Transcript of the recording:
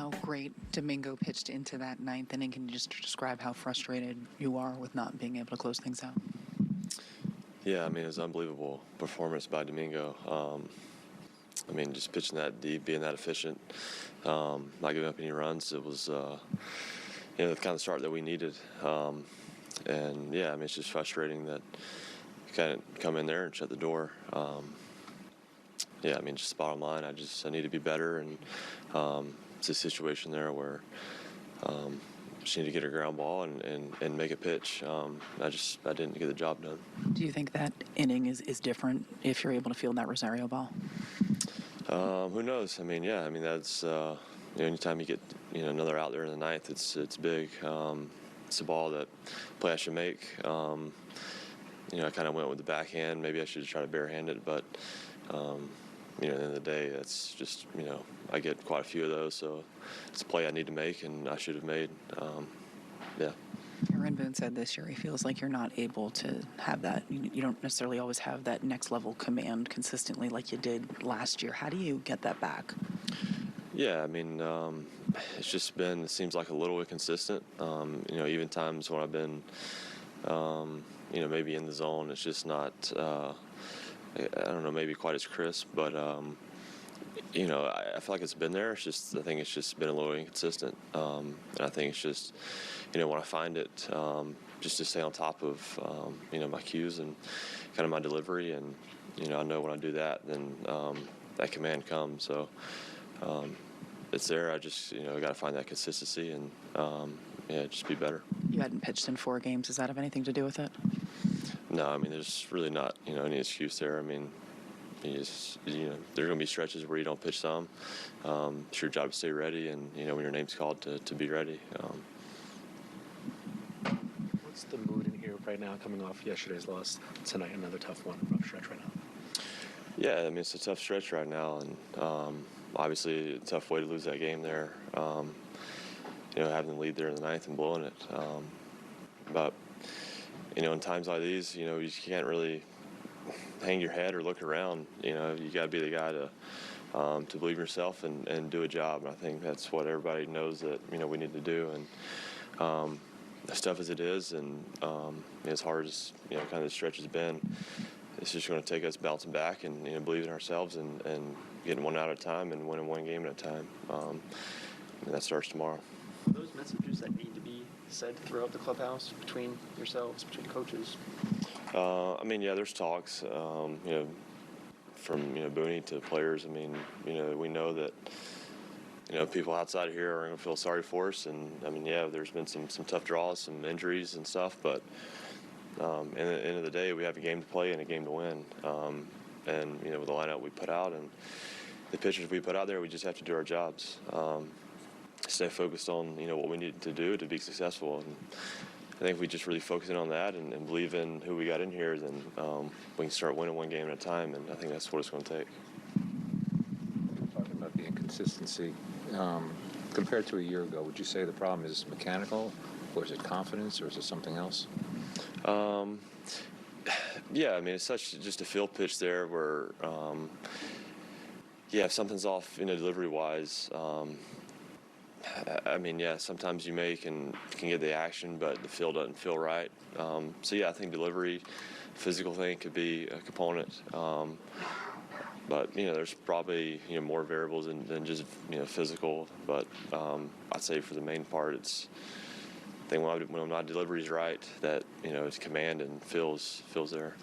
how great Domingo pitched into that ninth inning. Can you just describe how frustrated you are with not being able to close things out? Yeah, I mean, it was an unbelievable performance by Domingo. I mean, just pitching that deep, being that efficient, not giving up any runs. It was, the kind of start that we needed. And yeah, I mean, it's just frustrating that you kind of come in there and shut the door. Yeah, I mean, just the bottom line, I need to be better, and it's a situation there where just need to get a ground ball and make a pitch. I didn't get the job done. Do you think that inning is different if you're able to field that Rosario ball? Who knows? I mean, yeah, I mean, that's anytime you get another out there in the ninth, it's big. It's a ball that play I should make. I kind of went with the backhand. Maybe I should have tried to barehand it, but at the end of the day, that's just, I get quite a few of those, so it's a play I need to make and I should have made. Yeah. Aaron Boone said this year he feels like you're not able to have that. You don't necessarily always have that next level command consistently like you did last year. How do you get that back? Yeah, I mean, it's just been, it seems like a little inconsistent. Even times when I've been, maybe in the zone, it's just not, I don't know, maybe quite as crisp, but, I feel like it's been there. It's just, I think it's just been a little inconsistent. And I think it's just, when I find it, just to stay on top of, my cues and kind of my delivery. And, I know when I do that, then that command comes. So it's there. I just, got to find that consistency and, just be better. You hadn't pitched in 4 games. Does that have anything to do with it? No, I mean, there's really not, any excuse there. I mean, there's going to be stretches where you don't pitch some. It's your job to stay ready, and, when your name's called to be ready. What's the mood in here right now coming off yesterday's loss? Tonight, another tough one, rough stretch right now. Yeah, I mean, it's a tough stretch right now, and obviously a tough way to lose that game there. Having the lead there in the ninth and blowing it. But, in times like these, you can't really hang your head or look around. You got to be the guy to believe in yourself and do a job. And I think that's what everybody knows that, we need to do. And as tough as it is and as hard as, kind of the stretch has been, it's just going to take us bouncing back and, believing in ourselves and getting one out at a time and winning one game at a time. And that starts tomorrow. Are those messages that need to be said throughout the clubhouse between yourselves, between coaches? There's talks, from, Booney to players. I mean, we know that, people outside of here are going to feel sorry for us. And, there's been some tough draws, some injuries and stuff. But in the end of the day, we have a game to play and a game to win. With the lineup we put out and the pitchers we put out there, we just have to do our jobs. Stay focused on, what we need to do to be successful. And I think if we just really focus in on that and believe in who we got in here, then we can start winning one game at a time, and I think that's what it's going to take. Talking about the inconsistency, compared to a year ago, would you say the problem is mechanical, or is it confidence, or is it something else? Yeah, I mean, it's just a field pitch there where, if something's off, delivery-wise, sometimes you can get the action, but the field doesn't feel right. I think delivery, physical thing could be a component. But, there's probably, more variables than just, physical. But I'd say for the main part, I think when my delivery's right, that, it's command and feels there.